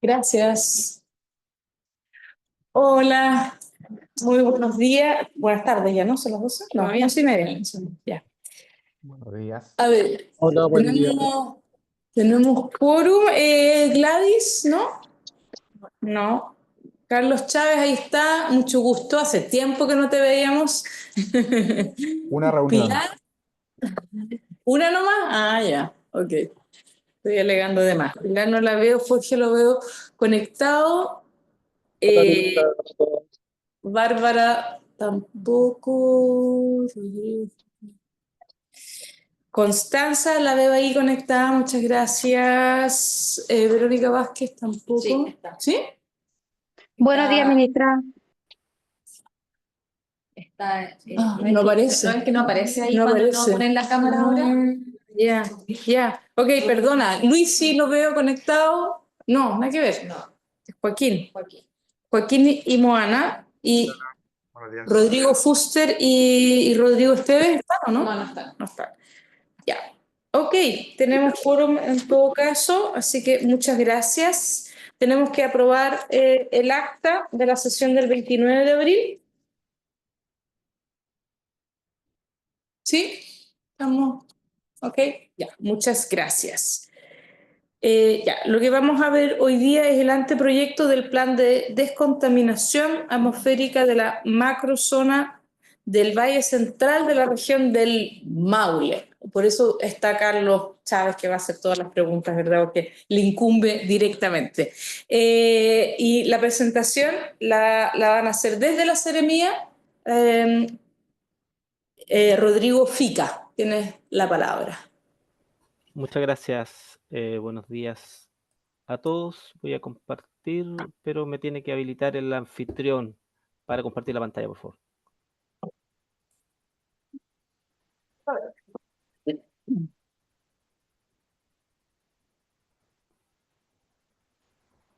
Gracias. Hola, muy buenos días. Buenas tardes ya, ¿no? ¿Son las 12? No, 11:30. Ya. Buenos días. A ver, Hola, buen día. tenemos quórum. Gladys, ¿no? No. Carlos Chávez, ahí está. Mucho gusto. Hace tiempo que no te veíamos. Una reunión. Pilar, ¿una nomás? Ah, ya. Ok. Estoy alegando de más. Pilar no la veo, Jorge lo veo conectado. Eh, Bárbara tampoco. Constanza la veo ahí conectada, muchas gracias. Verónica Vázquez tampoco. Sí, está. ¿Sí? Buenos días, ministra. No aparece. No es que no aparece ahí No cuando aparece. no ponen la cámara ahora. Ya, ya. Ok, perdona. Luis sí lo veo conectado. No, nada que ver. No, Joaquín. Joaquín. Joaquín y Moana. Y Buenos días. Rodrigo Fuster y Rodrigo Esteves, ¿están o no? No, no está. No están. Ya. Ok, tenemos quórum en todo caso, así que muchas gracias. Tenemos que aprobar el acta de la sesión del 29 de abril. ¿Sí? ¿Estamos? Ok, ya, muchas gracias. Ya, lo que vamos a ver hoy día es el anteproyecto del plan de descontaminación atmosférica de la macrozona del Valle Central de la región del Maule. Por eso está Carlos Chávez, que va a hacer todas las preguntas, ¿verdad? Porque le incumbe directamente. Y la presentación la van a hacer desde la Seremía. Rodrigo Fica, tienes la palabra. Muchas gracias. Buenos días a todos. Voy a compartir, pero me tiene que habilitar el anfitrión para compartir la pantalla, por favor.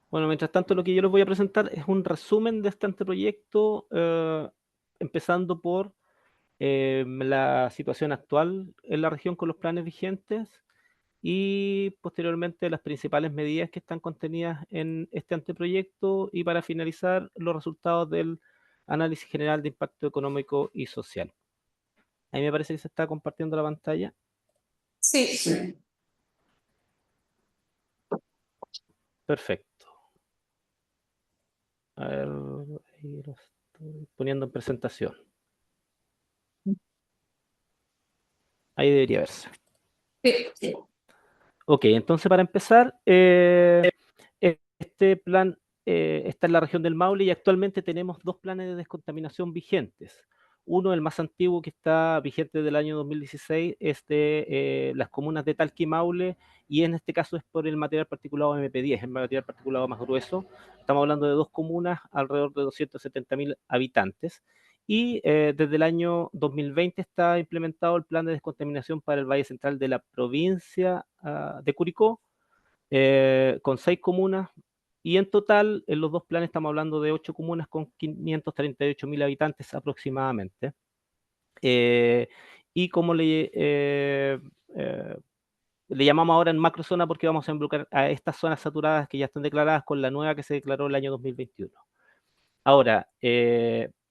Bueno, mientras tanto, lo que yo les voy a presentar es un resumen de este anteproyecto, empezando por la situación actual en la región con los planes vigentes y posteriormente las principales medidas que están contenidas en este anteproyecto y para finalizar los resultados del análisis general de impacto económico y social. Ahí me parece que se está compartiendo la pantalla. Sí. Perfecto. A ver, ahí lo estoy poniendo en presentación. Ahí debería verse. Sí. Ok, entonces para empezar, este plan está en la región del Maule y actualmente tenemos dos planes de descontaminación vigentes. Uno, el más antiguo que está vigente del año 2016, es de las comunas de Talca y Maule, y en este caso es por el material particulado MP10, el material particulado más grueso. Estamos hablando de dos comunas, alrededor de 270.000 habitantes. Y desde el año 2020 está implementado el plan de descontaminación para el Valle Central de la provincia de Curicó, con 6 comunas, y en total en los dos planes estamos hablando de 8 comunas con 538.000 habitantes aproximadamente. Y como le llamamos ahora en macrozona porque vamos a involucrar a estas zonas saturadas que ya están declaradas con la nueva que se declaró el año 2021. Ahora,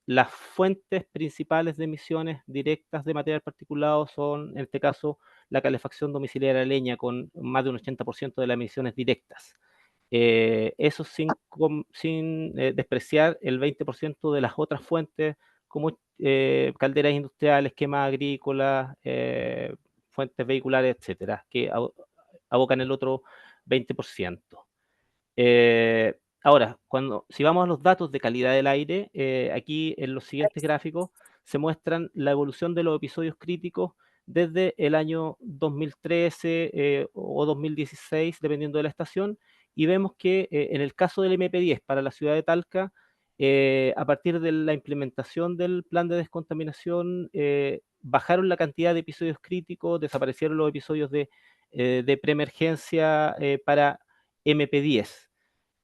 las fuentes principales de emisiones directas de material particulado son, en este caso, la calefacción domiciliaria a leña, con más de un 80% de las emisiones directas. Eso sin despreciar el 20% de las otras fuentes, como calderas industriales, quemas agrícolas, fuentes vehiculares, etcétera, que abocan el otro 20%. Ahora, si vamos a los datos de calidad del aire, aquí en los siguientes gráficos se muestran la evolución de los episodios críticos desde el año 2013 o 2016, dependiendo de la estación, y vemos que en el caso del MP10 para la ciudad de Talca, a partir de la implementación del plan de descontaminación, bajaron la cantidad de episodios críticos, desaparecieron los episodios de preemergencia para MP10.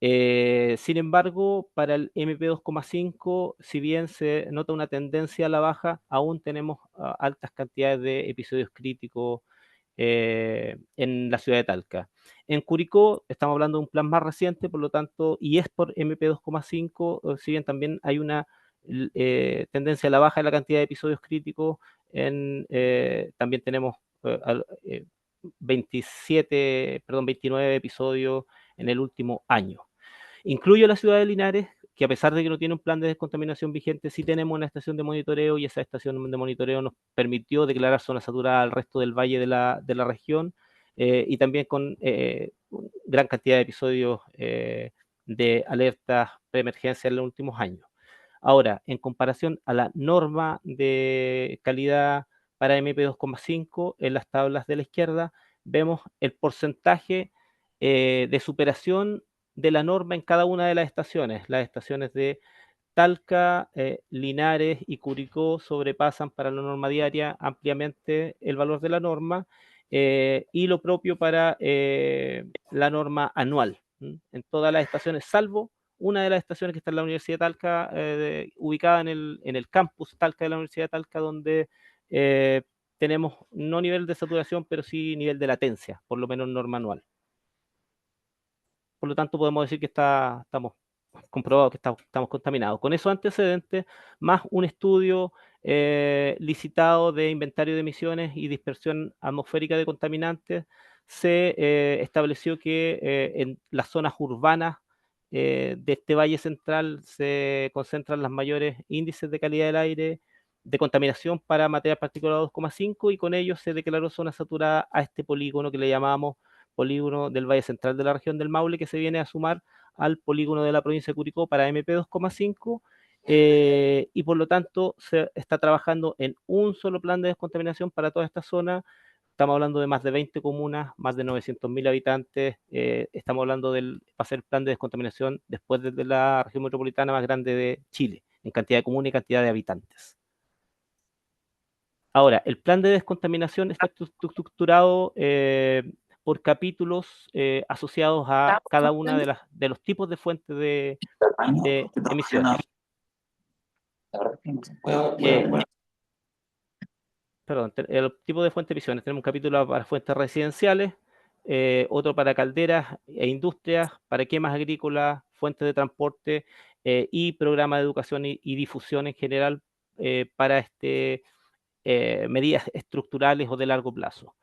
Sin embargo, para el MP2,5, si bien se nota una tendencia a la baja, aún tenemos altas cantidades de episodios críticos en la ciudad de Talca. En Curicó estamos hablando de un plan más reciente, por lo tanto, y es por MP2,5, si bien también hay una tendencia a la baja de la cantidad de episodios críticos, también tenemos 29 episodios en el último año. Incluyo la ciudad de Linares, que a pesar de que no tiene un plan de descontaminación vigente, sí tenemos una estación de monitoreo, y esa estación de monitoreo nos permitió declarar zona saturada al resto del valle de la región, y también con gran cantidad de episodios de alertas preemergencia en los últimos años. Ahora, en comparación a la norma de calidad para MP2,5, en las tablas de la izquierda vemos el porcentaje de superación de la norma en cada una de las estaciones. Las estaciones de Talca, Linares y Curicó sobrepasan para la norma diaria ampliamente el valor de la norma, y lo propio para la norma anual, en todas las estaciones, salvo una de las estaciones que está en la Universidad de Talca, ubicada en el campus Talca de la Universidad de Talca, donde tenemos no nivel de saturación, pero sí nivel de latencia, por lo menos norma anual. Por lo tanto, podemos decir que estamos comprobados que estamos contaminados. Con esos antecedentes, más un estudio licitado de inventario de emisiones y dispersión atmosférica de contaminantes, se estableció que en las zonas urbanas de este valle central se concentran los mayores índices de calidad del aire, de contaminación para material particulado 2,5, y con ello se declaró zona saturada a este polígono que le llamamos polígono del Valle Central de la región del Maule, que se viene a sumar al polígono de la provincia de Curicó para MP2,5, y por lo tanto se está trabajando en un solo plan de descontaminación para toda esta zona. Estamos hablando de más de 20 comunas, más de 900.000 habitantes. Estamos hablando va a ser el plan de descontaminación después de la región metropolitana más grande de Chile, en cantidad de comunas y cantidad de habitantes. Ahora, el plan de descontaminación está estructurado por capítulos asociados a cada una de los tipos de fuentes de emisiones. Perdón, el tipo de fuentes de emisiones. Tenemos un capítulo para fuentes residenciales, otro para calderas e industrias, para quemas agrícolas, fuentes de transporte, y programa de educación y difusión en general para medidas estructurales o de largo plazo,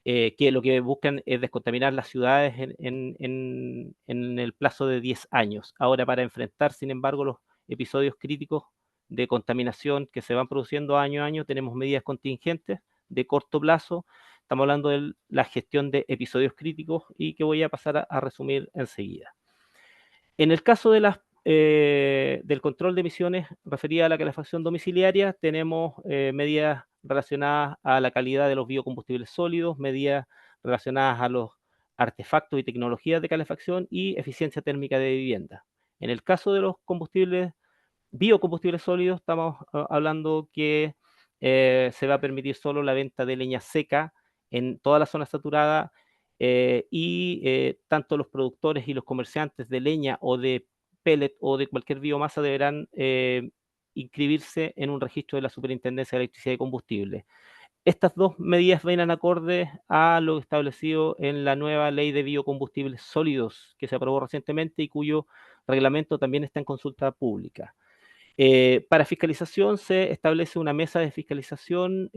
que lo que buscan es descontaminar las ciudades en el plazo de 10 años. Ahora, para enfrentar, sin embargo, los episodios críticos de contaminación que se van produciendo año a año, tenemos medidas contingentes de corto plazo. Estamos hablando de la gestión de episodios críticos, y que voy a pasar a resumir enseguida. En el caso del control de emisiones referida a la calefacción domiciliaria, tenemos medidas relacionadas a la calidad de los biocombustibles sólidos, medidas relacionadas a los artefactos y tecnologías de calefacción y eficiencia térmica de vivienda. En el caso de los biocombustibles sólidos, estamos hablando que se va a permitir solo la venta de leña seca en toda la zona saturada, y tanto los productores y los comerciantes de leña o de pellet o de cualquier biomasa deberán inscribirse en un registro de la Superintendencia de Electricidad y Combustible. Estas dos medidas vienen acordes a lo establecido en la nueva ley de biocombustibles sólidos que se aprobó recientemente y cuyo reglamento también está en consulta pública. Para fiscalización se establece una mesa de fiscalización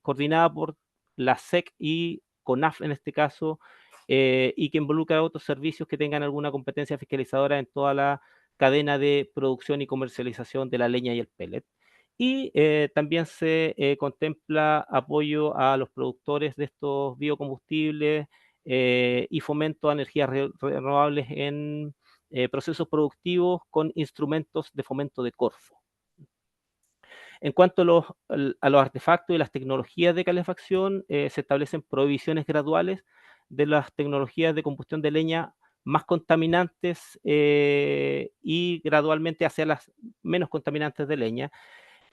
coordinada por la SEC y CONAF en este caso, y que involucra a otros servicios que tengan alguna competencia fiscalizadora en toda la cadena de producción y comercialización de la leña y el pellet. Y también se contempla apoyo a los productores de estos biocombustibles, y fomento a energías renovables en procesos productivos con instrumentos de fomento de Corfo. En cuanto a los artefactos y las tecnologías de calefacción, se establecen prohibiciones graduales de las tecnologías de combustión de leña más contaminantes, y gradualmente hacia las menos contaminantes de leña.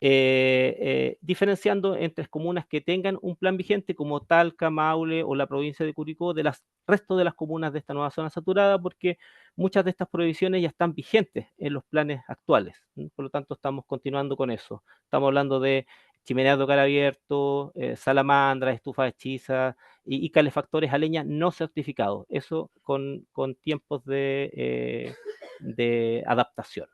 diferenciando entre comunas que tengan un plan vigente como Talca, Maule o la provincia de Curicó de las resto de las comunas de esta nueva zona saturada, porque muchas de estas prohibiciones ya están vigentes en los planes actuales. Por lo tanto, estamos continuando con eso. Estamos hablando de chimeneas de hogar abierto, salamandras, estufas hechizas y calefactores a leña no certificados. Eso con tiempos de adaptación.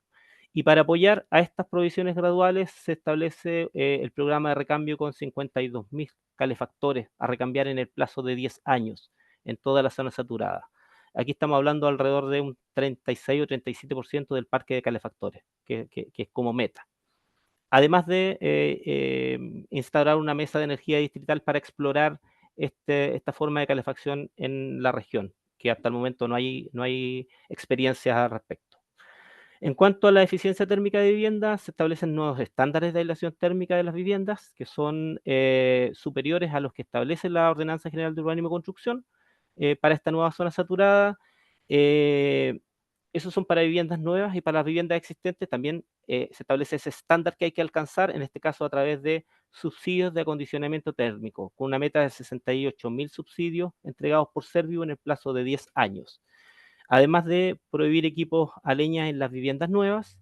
Y para apoyar a estas provisiones graduales se establece el programa de recambio con 52.000 calefactores a recambiar en el plazo de 10 años en toda la zona saturada. Aquí estamos hablando alrededor de un 36 o 37% del parque de calefactores, que es como meta. Además de instaurar una mesa de energía distrital para explorar esta forma de calefacción en la región, que hasta el momento no hay experiencias al respecto. En cuanto a la eficiencia térmica de viviendas, se establecen nuevos estándares de aislación térmica de las viviendas que son superiores a los que establece la Ordenanza General de Urbanismo y Construcción para esta nueva zona saturada. Esos son para viviendas nuevas y para las viviendas existentes también se establece ese estándar que hay que alcanzar, en este caso a través de subsidios de acondicionamiento térmico, con una meta de 68.000 subsidios entregados por Servio en el plazo de 10 años. Además de prohibir equipos a leña en las viviendas nuevas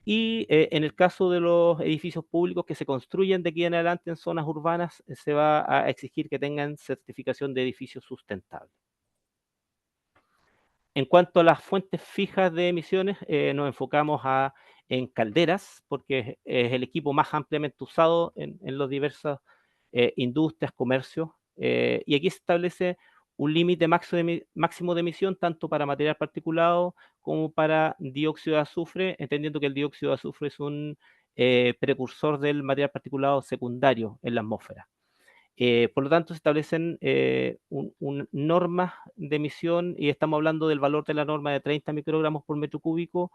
y en el caso de los edificios públicos que se construyen de aquí en adelante en zonas urbanas, se va a exigir que tengan certificación de edificios sustentables. En cuanto a las fuentes fijas de emisiones, nos enfocamos en calderas, porque es el equipo más ampliamente usado en las diversas industrias, comercios, y aquí se establece un límite máximo de emisión tanto para material particulado como para dióxido de azufre, entendiendo que el dióxido de azufre es un precursor del material particulado secundario en la atmósfera. Por lo tanto, se establecen normas de emisión y estamos hablando del valor de la norma de 30 microgramos por metro cúbico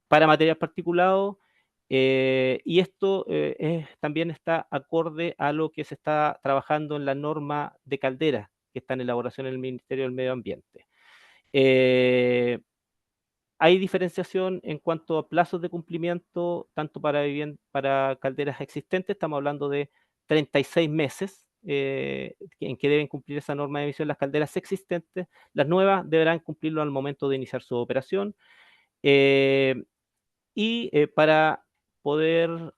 para material particulado y esto también está acorde a lo que se está trabajando en la norma de calderas que está en elaboración en el Ministerio del Medio Ambiente. Hay diferenciación en cuanto a plazos de cumplimiento, tanto para calderas existentes, estamos hablando de 36 meses en que deben cumplir esa norma de emisión las calderas existentes. Las nuevas deberán cumplirlo al momento de iniciar su operación. Para poder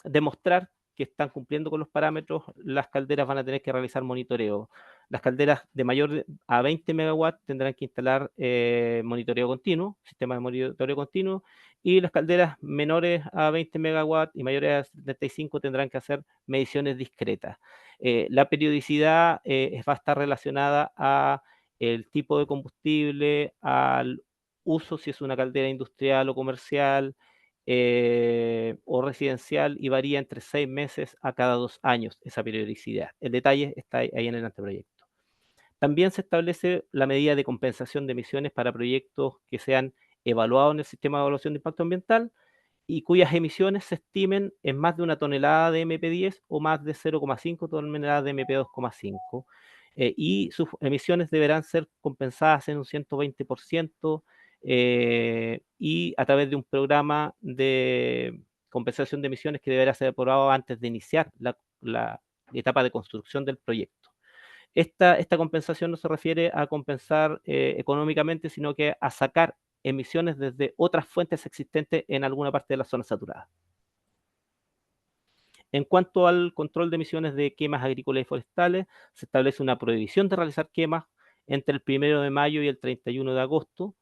demostrar que están cumpliendo con los parámetros, las calderas van a tener que realizar monitoreo. Las calderas de mayor a 20 megawatts tendrán que instalar monitoreo continuo, sistema de monitoreo continuo, y las calderas menores a 20 megawatts y mayores a 75 tendrán que hacer mediciones discretas. La periodicidad va a estar relacionada a el tipo de combustible, al uso, si es una caldera industrial o comercial o residencial, y varía entre 6 meses a cada 2 años esa periodicidad. El detalle está ahí en el anteproyecto. También se establece la medida de compensación de emisiones para proyectos que sean evaluados en el sistema de evaluación de impacto ambiental y cuyas emisiones se estimen en más de 1 tonelada de MP10 o más de 0,5 toneladas de MP2,5. Y sus emisiones deberán ser compensadas en un 120% y a través de un programa de compensación de emisiones que deberá ser aprobado antes de iniciar la etapa de construcción del proyecto. Esta compensación no se refiere a compensar económicamente, sino que a sacar emisiones desde otras fuentes existentes en alguna parte de la zona saturada. En cuanto al control de emisiones de quemas agrícolas y forestales, se establece una prohibición de realizar quemas entre el 1 de mayo y el 31 de agosto.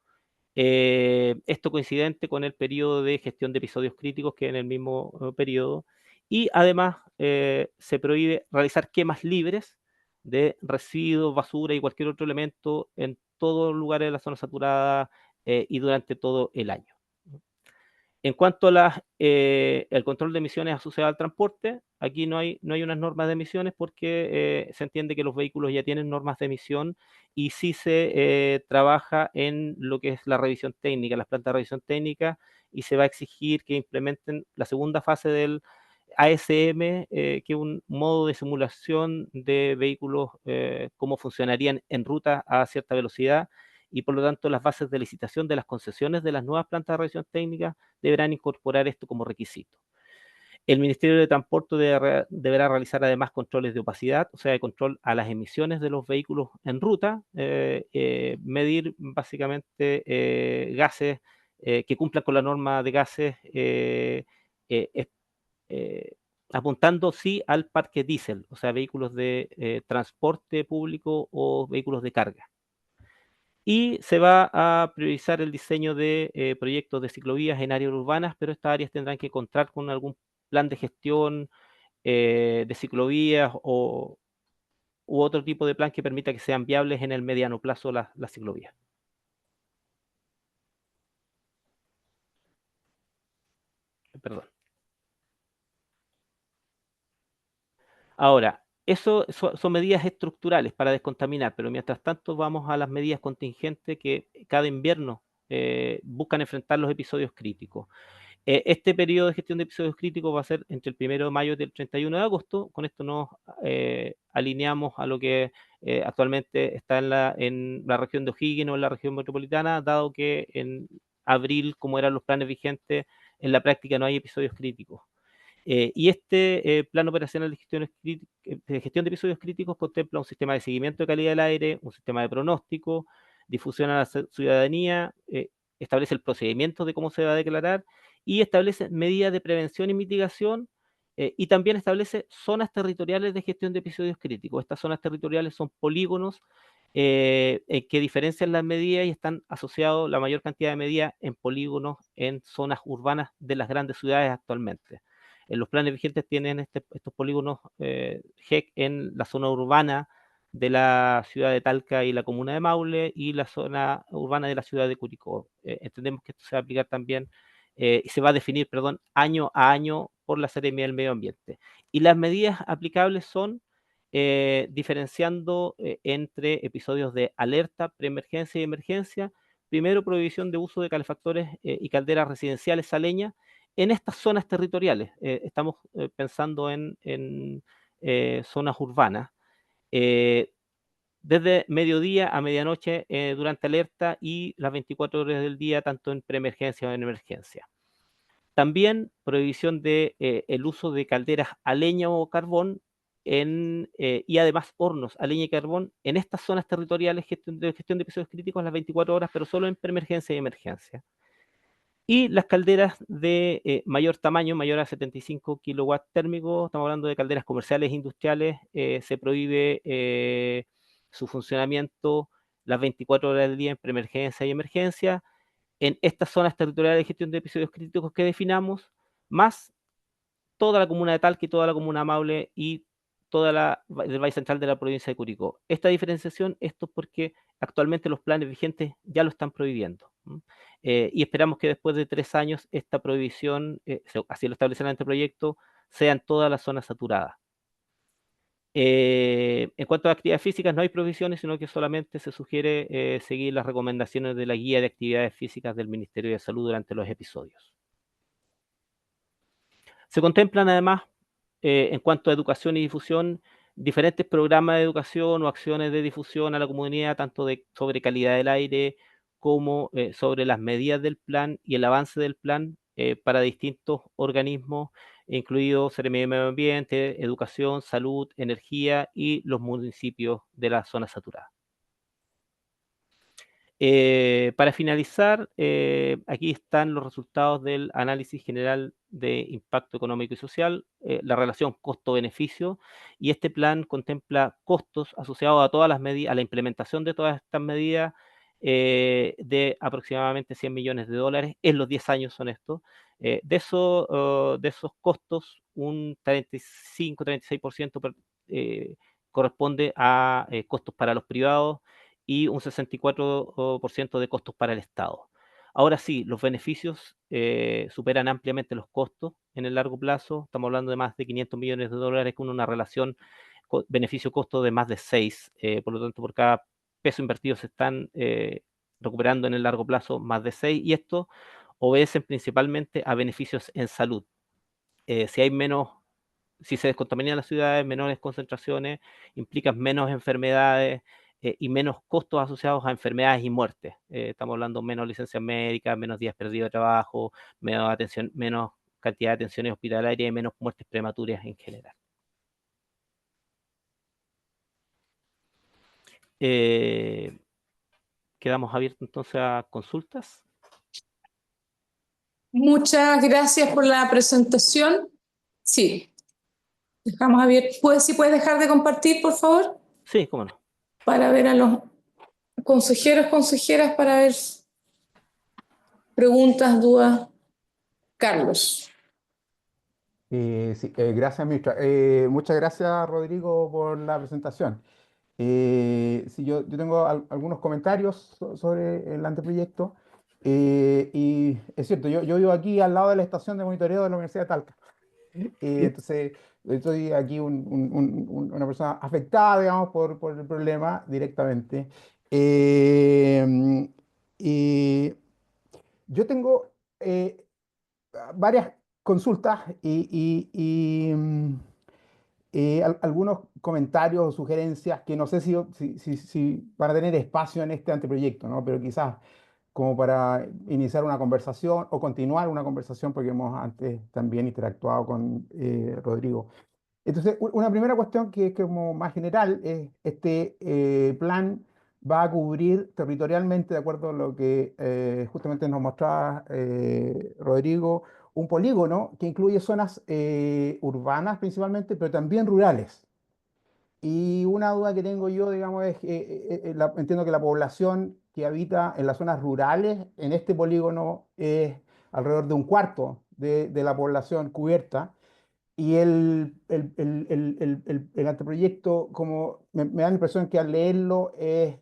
Esto coincidente con el periodo de gestión de episodios críticos que en el mismo periodo. Y además se prohíbe realizar quemas libres de residuos, basura y cualquier otro elemento en todos los lugares de la zona saturada y durante todo el año. En cuanto a el control de emisiones asociado al transporte, aquí no hay unas normas de emisiones porque se entiende que los vehículos ya tienen normas de emisión y sí se trabaja en lo que es la revisión técnica, las plantas de revisión técnica, y se va a exigir que implementen la segunda fase del ASM, que es un modo de simulación de vehículos, cómo funcionarían en ruta a cierta velocidad, y por lo tanto las bases de licitación de las concesiones de las nuevas plantas de revisión técnica deberán incorporar esto como requisito. El Ministerio de Transporte deberá realizar además controles de opacidad, o sea, de control a las emisiones de los vehículos en ruta, medir básicamente gases que cumplan con la norma de gases, apuntando sí al parque diésel, o sea, vehículos de transporte público o vehículos de carga. Y se va a priorizar el diseño de proyectos de ciclovías en áreas urbanas, pero estas áreas tendrán que contar con algún plan de gestión de ciclovías u otro tipo de plan que permita que sean viables en el mediano plazo las ciclovías. Perdón. Ahora, eso son medidas estructurales para descontaminar, pero mientras tanto vamos a las medidas contingentes que cada invierno buscan enfrentar los episodios críticos. Este periodo de gestión de episodios críticos va a ser entre el 1 de mayo y el 31 de agosto. Con esto nos alineamos a lo que actualmente está en la región de O'Higgins o en la región metropolitana, dado que en abril, como eran los planes vigentes, en la práctica no hay episodios críticos. Y este plan operacional de gestión de episodios críticos contempla un sistema de seguimiento de calidad del aire, un sistema de pronóstico, difusión a la ciudadanía, establece el procedimiento de cómo se va a declarar y establece medidas de prevención y mitigación y también establece zonas territoriales de gestión de episodios críticos. Estas zonas territoriales son polígonos que diferencian las medidas y están asociados la mayor cantidad de medidas en polígonos en zonas urbanas de las grandes ciudades actualmente. En los planes vigentes tienen estos polígonos GEC en la zona urbana de la ciudad de Talca y la comuna de Maule y la zona urbana de la ciudad de Curicó. Entendemos que esto se va a aplicar también y se va a definir, perdón, año a año por la Seremía del Medio Ambiente. Y las medidas aplicables son diferenciando entre episodios de alerta, preemergencia y emergencia. Primero, prohibición de uso de calefactores y calderas residenciales a leña en estas zonas territoriales. Estamos pensando en zonas urbanas. Desde mediodía a medianoche durante alerta y las 24 horas del día, tanto en preemergencia o en emergencia. También prohibición de el uso de calderas a leña o carbón y además hornos a leña y carbón en estas zonas territoriales de gestión de episodios críticos a las 24 horas, pero solo en preemergencia y emergencia. Y las calderas de mayor tamaño, mayor a 75 kilowatts térmicos, estamos hablando de calderas comerciales e industriales, se prohíbe su funcionamiento las 24 horas del día en preemergencia y emergencia, en estas zonas territoriales de gestión de episodios críticos que definamos, más toda la comuna de Talca y toda la comuna de Maule y toda el Valle Central de la provincia de Curicó. Esta diferenciación, esto es porque actualmente los planes vigentes ya lo están prohibiendo. Y esperamos que después de 3 años esta prohibición, así lo establece el anteproyecto, sea en todas las zonas saturadas. En cuanto a actividades físicas, no hay prohibiciones, sino que solamente se sugiere seguir las recomendaciones de la guía de actividades físicas del Ministerio de Salud durante los episodios. Se contemplan además, en cuanto a educación y difusión, diferentes programas de educación o acciones de difusión a la comunidad, tanto sobre calidad del aire como sobre las medidas del plan y el avance del plan para distintos organismos, incluidos Seremía de Medio Ambiente, Educación, Salud, Energía y los municipios de la zona saturada. Para finalizar, aquí están los resultados del análisis general de impacto económico y social, la relación costo-beneficio, y este plan contempla costos asociados a todas las medidas, a la implementación de todas estas medidas de aproximadamente 100 millones de dólares, en los 10 años son estos. De esos costos, un 35-36% corresponde a costos para los privados, y un 64% de costos para el Estado. Ahora sí, los beneficios superan ampliamente los costos en el largo plazo. Estamos hablando de más de 500 millones de dólares con una relación beneficio-costo de más de 6. Por lo tanto, por cada peso invertido se están recuperando en el largo plazo más de 6. Y esto obedecen principalmente a beneficios en salud. Si se descontaminan las ciudades, menores concentraciones, implican menos enfermedades, y menos costos asociados a enfermedades y muertes. Estamos hablando menos licencias médicas, menos días perdidos de trabajo, menos cantidad de atenciones hospitalarias y menos muertes prematuras en general. Quedamos abiertos entonces a consultas. Muchas gracias por la presentación. Sí, dejamos abierto. Si puedes dejar de compartir, por favor, Sí, cómo no. para ver a los consejeros, consejeras, para ver preguntas, dudas. Carlos. Sí, gracias, ministra. Muchas gracias, Rodrigo, por la presentación. Sí, yo tengo algunos comentarios sobre el anteproyecto. Y es cierto, yo vivo aquí al lado de la estación de monitoreo de la Universidad de Talca. Entonces, estoy aquí una persona afectada, digamos, por el problema directamente. Y yo tengo varias consultas y algunos comentarios o sugerencias que no sé si van a tener espacio en este anteproyecto, ¿no? Pero quizás como para iniciar una conversación o continuar una conversación, porque hemos antes también interactuado con Rodrigo. Entonces, una primera cuestión que es como más general es este plan va a cubrir territorialmente, de acuerdo a lo que justamente nos mostraba Rodrigo, un polígono que incluye zonas urbanas principalmente, pero también rurales. Y una duda que tengo yo, digamos, es que entiendo que la población que habita en las zonas rurales en este polígono es alrededor de un cuarto de la población cubierta. Y el anteproyecto, como me da la impresión que al leerlo es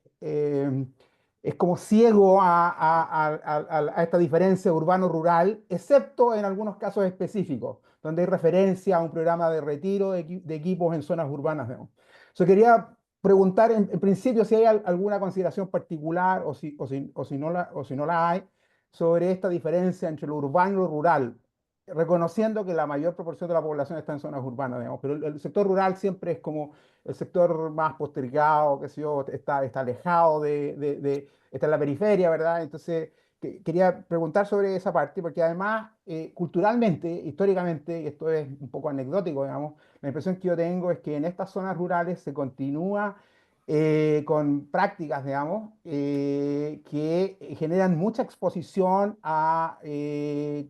como ciego a esta diferencia urbano-rural, excepto en algunos casos específicos, donde hay referencia a un programa de retiro de equipos en zonas urbanas. Digamos. Quería preguntar en principio si hay alguna consideración particular o si no la hay sobre esta diferencia entre lo urbano y lo rural, reconociendo que la mayor proporción de la población está en zonas urbanas, digamos, pero el sector rural siempre es como el sector más postergado, que sé yo, está alejado está en la periferia, ¿verdad? Entonces, quería preguntar sobre esa parte, porque además, culturalmente, históricamente, y esto es un poco anecdótico, digamos, la impresión que yo tengo es que en estas zonas rurales se continúa con prácticas, digamos, que generan mucha exposición a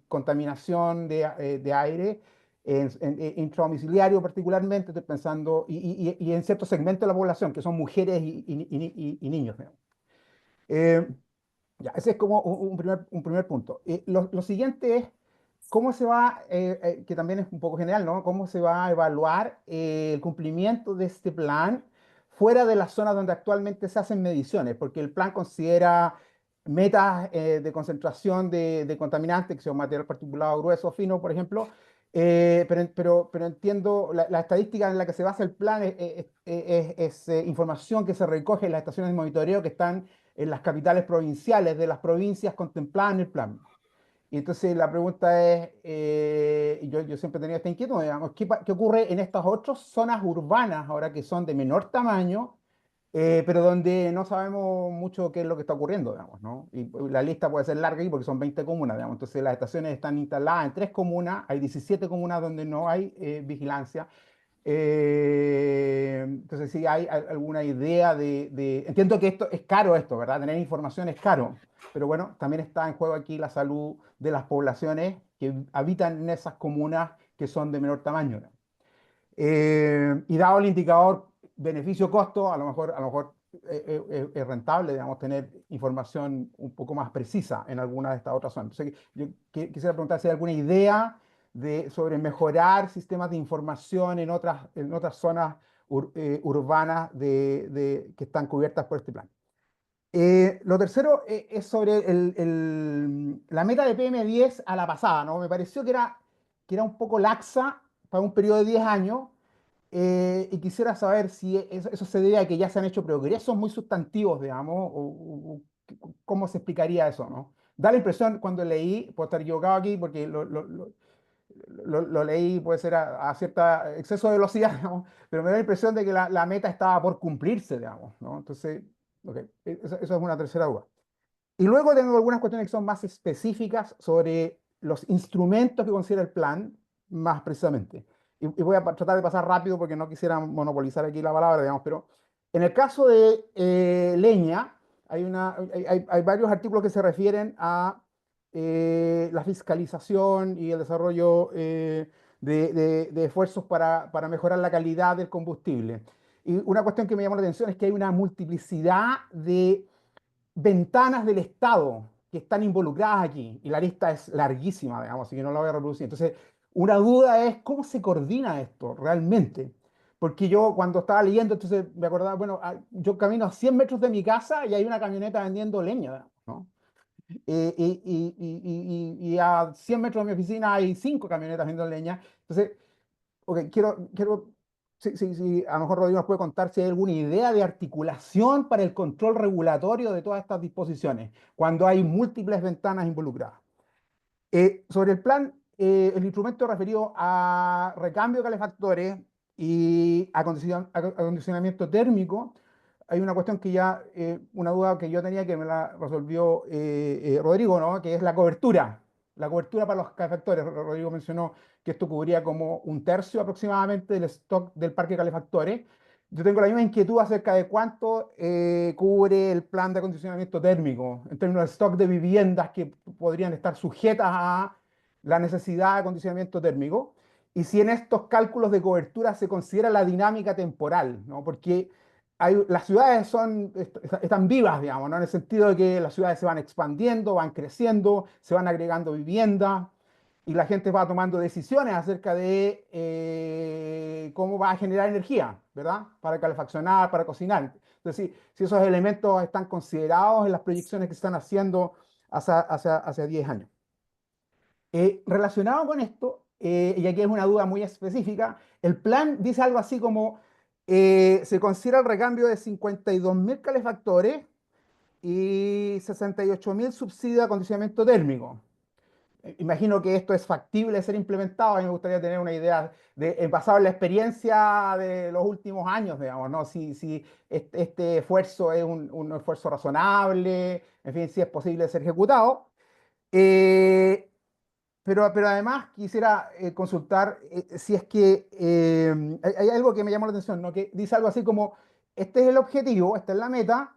contaminación de aire intradomiciliario particularmente, estoy pensando, y en ciertos segmentos de la población, que son mujeres y niños. Digamos. Eh, ya, ese es como un primer punto. Lo siguiente es cómo se va, que también es un poco general, ¿no? ¿Cómo se va a evaluar el cumplimiento de este plan fuera de las zonas donde actualmente se hacen mediciones? Porque el plan considera metas de concentración de contaminantes, que son material particulado grueso, fino, por ejemplo, pero entiendo, la estadística en la que se basa el plan es información que se recoge en las estaciones de monitoreo que están en las capitales provinciales de las provincias contempladas en el plan. Y entonces la pregunta es, yo siempre he tenido esta inquietud, digamos, ¿qué ocurre en estas otras zonas urbanas, ahora que son de menor tamaño, pero donde no sabemos mucho qué es lo que está ocurriendo, digamos, ¿no? Y la lista puede ser larga ahí porque son 20 comunas, digamos. Entonces las estaciones están instaladas en 3 comunas, hay 17 comunas donde no hay vigilancia. Entonces, si hay alguna idea Entiendo que esto es caro, ¿verdad? Tener información es caro, pero bueno, también está en juego aquí la salud de las poblaciones que habitan en esas comunas que son de menor tamaño, ¿no? Y dado el indicador beneficio-costo, a lo mejor es rentable, digamos, tener información un poco más precisa en alguna de estas otras zonas. Entonces, yo quisiera preguntar si hay alguna idea sobre mejorar sistemas de información en otras zonas urbanas que están cubiertas por este plan. Lo tercero es sobre la meta de PM10 a la pasada, ¿no? Me pareció que era un poco laxa para un periodo de 10 años y quisiera saber si eso se debe a que ya se han hecho progresos muy sustantivos, digamos, o cómo se explicaría eso, ¿no? Da la impresión cuando leí, puedo estar equivocado aquí porque lo leí, puede ser a cierto exceso de velocidad, digamos, pero me da la impresión de que la meta estaba por cumplirse, digamos, ¿no? Entonces, ok, eso es una tercera duda. Y luego tengo algunas cuestiones que son más específicas sobre los instrumentos que considera el plan, más precisamente. Y voy a tratar de pasar rápido porque no quisiera monopolizar aquí la palabra, digamos, pero en el caso de leña, hay varios artículos que se refieren a la fiscalización y el desarrollo de esfuerzos para mejorar la calidad del combustible. Y una cuestión que me llamó la atención es que hay una multiplicidad de ventanas del Estado que están involucradas aquí, y la lista es larguísima, digamos, así que no la voy a reproducir. Entonces, una duda es cómo se coordina esto realmente. Porque yo cuando estaba leyendo, entonces me acordaba, bueno, yo camino a 100 metros de mi casa y hay una camioneta vendiendo leña, ¿no? Y a 100 metros de mi oficina hay 5 camionetas vendiendo leña. Entonces, ok, quiero sí, a lo mejor Rodrigo nos puede contar si hay alguna idea de articulación para el control regulatorio de todas estas disposiciones, cuando hay múltiples ventanas involucradas. Sobre el plan, el instrumento referido a recambio de calefactores y acondicionamiento térmico, hay una cuestión que ya, una duda que yo tenía que me la resolvió Rodrigo, ¿no? Que es la cobertura para los calefactores. Rodrigo mencionó que esto cubría como un tercio aproximadamente del stock del parque de calefactores. Yo tengo la misma inquietud acerca de cuánto cubre el plan de acondicionamiento térmico en términos de stock de viviendas que podrían estar sujetas a la necesidad de acondicionamiento térmico. Y si en estos cálculos de cobertura se considera la dinámica temporal, ¿no? Porque las ciudades están vivas, digamos, ¿no? En el sentido de que las ciudades se van expandiendo, van creciendo, se van agregando viviendas y la gente va tomando decisiones acerca de cómo va a generar energía, ¿verdad? Para calefaccionar, para cocinar. Entonces, si esos elementos están considerados en las proyecciones que se están haciendo hace 10 años. Relacionado con esto, y aquí es una duda muy específica, el plan dice algo así como se considera el recambio de 52.000 calefactores y 68.000 subsidios de acondicionamiento térmico. Imagino que esto es factible de ser implementado. A mí me gustaría tener una idea basado en la experiencia de los últimos años, digamos, ¿no? Si este esfuerzo es un esfuerzo razonable, en fin, si es posible de ser ejecutado. Eh, pero además quisiera consultar si es que hay algo que me llamó la atención, ¿no? Que dice algo así como, este es el objetivo, esta es la meta,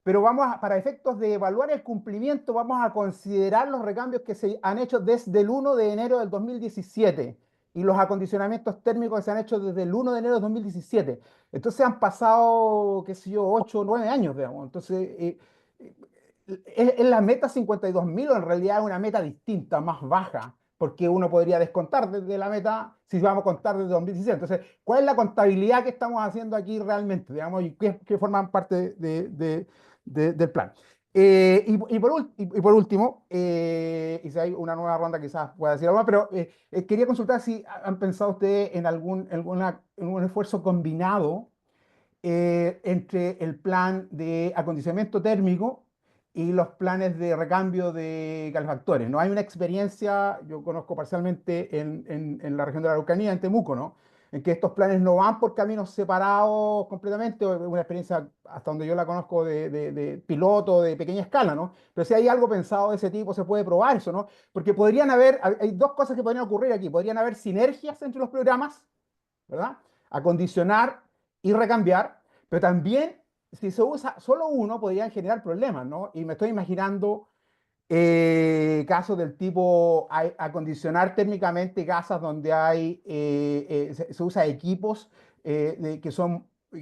pero para efectos de evaluar el cumplimiento, vamos a considerar los recambios que se han hecho desde el 1 de enero del 2017 y los acondicionamientos térmicos que se han hecho desde el 1 de enero del 2017. Entonces han pasado, qué sé yo, 8 o 9 años, digamos. Entonces, ¿es la meta 52.000 o en realidad es una meta distinta, más baja? Porque uno podría descontar desde la meta si vamos a contar desde 2017. Entonces, ¿cuál es la contabilidad que estamos haciendo aquí realmente? Digamos, y qué forman parte del plan. Y por último, y si hay una nueva ronda quizás pueda decir algo más, pero quería consultar si han pensado ustedes en en un esfuerzo combinado entre el plan de acondicionamiento térmico y los planes de recambio de calefactores. No hay una experiencia, yo conozco parcialmente en la región de la Araucanía, en Temuco, ¿no? En que estos planes no van por caminos separados completamente, o una experiencia hasta donde yo la conozco de piloto, de pequeña escala, ¿no? Pero si hay algo pensado de ese tipo, se puede probar eso, ¿no? Porque hay dos cosas que podrían ocurrir aquí. Podrían haber sinergias entre los programas, ¿verdad? Acondicionar y recambiar, pero también si se usa solo uno podrían generar problemas, ¿no? Y me estoy imaginando casos del tipo acondicionar térmicamente casas donde se usa equipos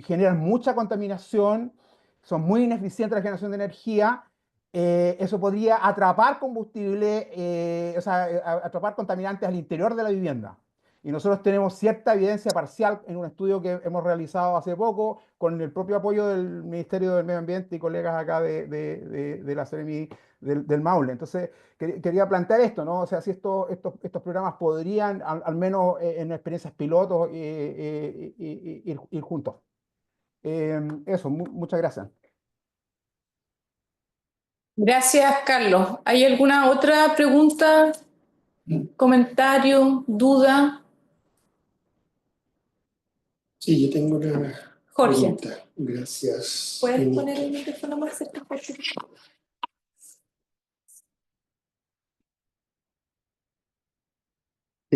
generan mucha contaminación, son muy ineficientes en la generación de energía. Eso podría atrapar combustible, o sea, atrapar contaminantes al interior de la vivienda. Y nosotros tenemos cierta evidencia parcial en un estudio que hemos realizado hace poco con el propio apoyo del Ministerio del Medio Ambiente y colegas acá de la Seremi del Maule. Entonces, quería plantear esto, ¿no? O sea, si estos programas podrían, al menos en experiencias pilotos, ir juntos. Eso, muchas gracias. Gracias, Carlos. ¿Hay alguna otra pregunta comentario, duda? Sí, yo tengo una Jorge, pregunta. Gracias. ¿puedes poner el micrófono más cerca, Jorge?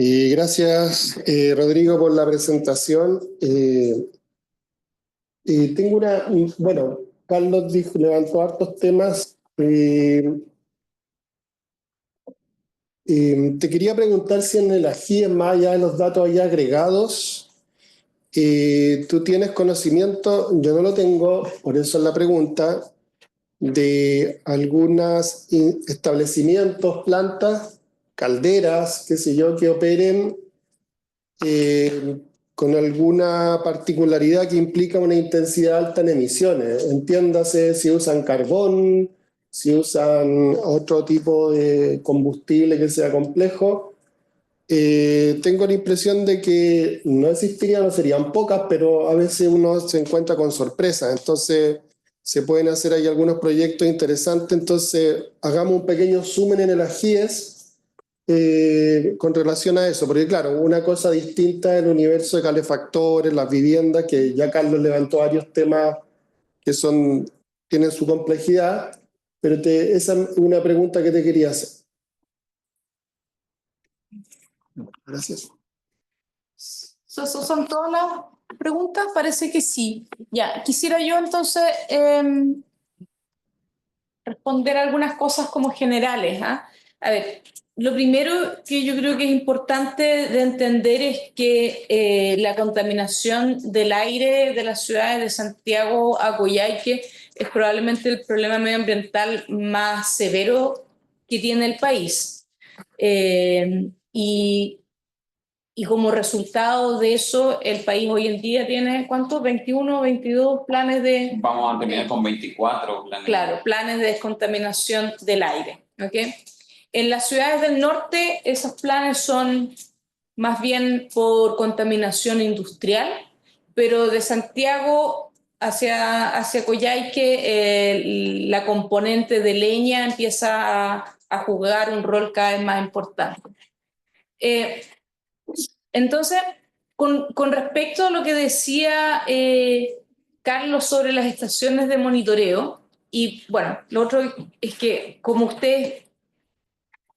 Gracias, Rodrigo, por la presentación. Tengo bueno, Carlos levantó hartos temas. Te quería preguntar si en el AGIE, más allá de los datos ahí agregados, tú tienes conocimiento, yo no lo tengo, por eso es la pregunta, de algunos establecimientos, plantas, calderas, qué sé yo, que operen con alguna particularidad que implica una intensidad alta en emisiones. Entiéndase si usan carbón, si usan otro tipo de combustible que sea complejo. Tengo la impresión de que no existirían, no serían pocas, pero a veces uno se encuentra con sorpresas. Entonces, se pueden hacer ahí algunos proyectos interesantes. Entonces, hagamos un pequeño zoom en el AGIES con relación a eso, porque claro, una cosa distinta es el universo de calefactores, las viviendas, que ya Carlos levantó varios temas que tienen su complejidad, pero esa es una pregunta que te quería hacer. Gracias. ¿Son todas las preguntas? Parece que sí. Ya, quisiera yo entonces responder algunas cosas como generales, ¿ah? A ver, lo primero que yo creo que es importante de entender es que la contaminación del aire de las ciudades de Santiago a Coyhaique es probablemente el problema medioambiental más severo que tiene el país. Y como resultado de eso, el país hoy en día tiene, ¿cuántos? 21, 22 planes de... Vamos a terminar con 24 planes. Claro, planes de descontaminación del aire. ¿Okay? En las ciudades del norte, esos planes son más bien por contaminación industrial, pero de Santiago hacia Coyhaique, la componente de leña empieza a jugar un rol cada vez más importante. Entonces, con respecto a lo que decía Carlos sobre las estaciones de monitoreo, y bueno, lo otro es que como usted,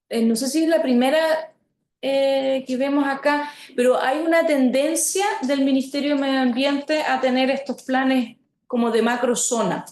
no sé si es la primera que vemos acá, pero hay una tendencia del Ministerio de Medio Ambiente a tener estos planes como de macrozona.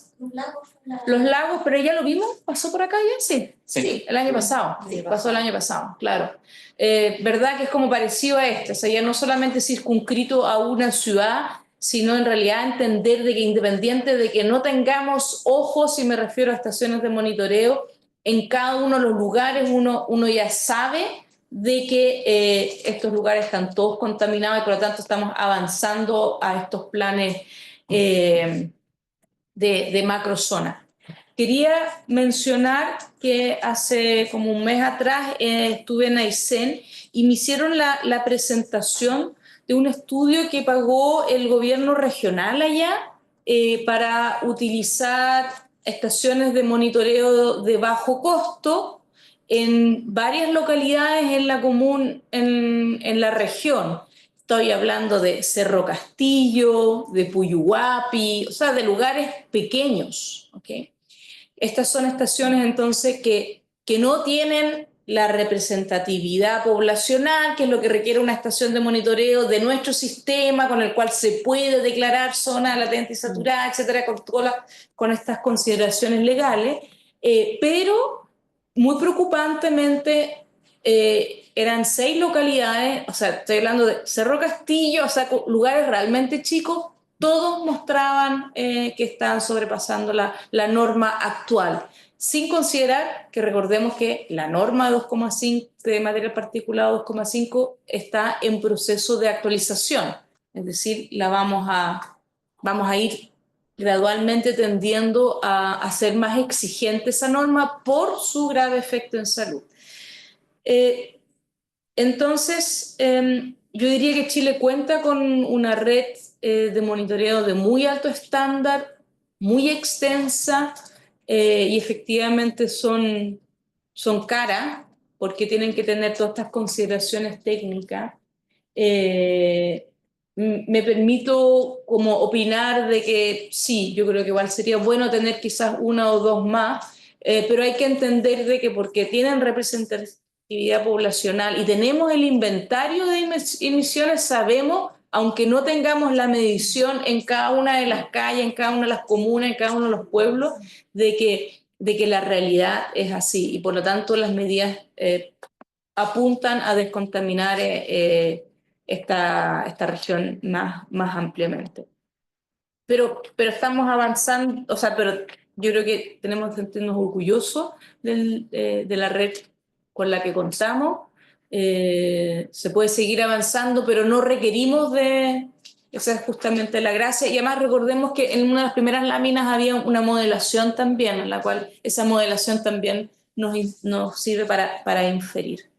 Los lagos, pero ya lo vimos, pasó por acá ya, sí. Sí, el año pasado, sí, pasó el año pasado, claro. ¿Verdad que es como parecido a este? O sea, ya no solamente circunscrito a una ciudad, sino en realidad entender de que independiente de que no tengamos ojos, y me refiero a estaciones de monitoreo, en cada uno de los lugares uno ya sabe de que estos lugares están todos contaminados y por lo tanto estamos avanzando a estos planes de macrozona. Quería mencionar que hace como un mes atrás estuve en Aysén y me hicieron la presentación de un estudio que pagó el gobierno regional allá para utilizar estaciones de monitoreo de bajo costo en varias localidades en la común, en la región. Estoy hablando de Cerro Castillo, de Puyuhuapi, o sea, de lugares pequeños, ¿ok? Estas son estaciones entonces que no tienen la representatividad poblacional, que es lo que requiere una estación de monitoreo de nuestro sistema, con el cual se puede declarar zona latente y saturada, etcétera, con estas consideraciones legales, pero muy preocupantemente eran 6 localidades, o sea, estoy hablando de Cerro Castillo, o sea, lugares realmente chicos, todos mostraban que estaban sobrepasando la norma actual, sin considerar que recordemos que la norma 2,5 de material particulado 2,5 está en proceso de actualización, es decir, vamos a ir gradualmente tendiendo a ser más exigente esa norma por su grave efecto en salud. Entonces, yo diría que Chile cuenta con una red de monitoreo de muy alto estándar, muy extensa, y efectivamente son caras, porque tienen que tener todas estas consideraciones técnicas, me permito como opinar de que sí, yo creo que igual sería bueno tener quizás una o dos más, pero hay que entender de que porque tienen representatividad poblacional y tenemos el inventario de emisiones, sabemos, aunque no tengamos la medición en cada una de las calles, en cada una de las comunas, en cada uno de los pueblos, de que la realidad es así y por lo tanto las medidas apuntan a descontaminar esta región más ampliamente. Pero estamos avanzando, o sea, pero yo creo que tenemos que sentirnos orgullosos de la red con la que contamos. Se puede seguir avanzando, pero no requerimos de... Esa es justamente la gracia. Y además recordemos que en una de las primeras láminas había una modelación también, en la cual esa modelación también nos sirve para inferir.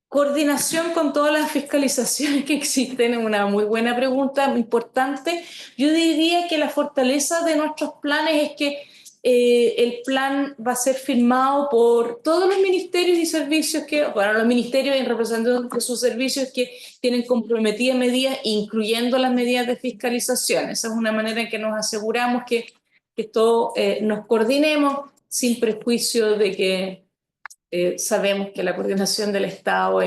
Coordinación con todas las fiscalizaciones que existen es una muy buena pregunta, muy importante. Yo diría que la fortaleza de nuestros planes es que el plan va a ser firmado por todos los ministerios y servicios los ministerios y representantes de sus servicios que tienen comprometidas medidas, incluyendo las medidas de fiscalización. Esa es una manera en que nos aseguramos que todos nos coordinemos sin prejuicio de que sabemos que la coordinación del Estado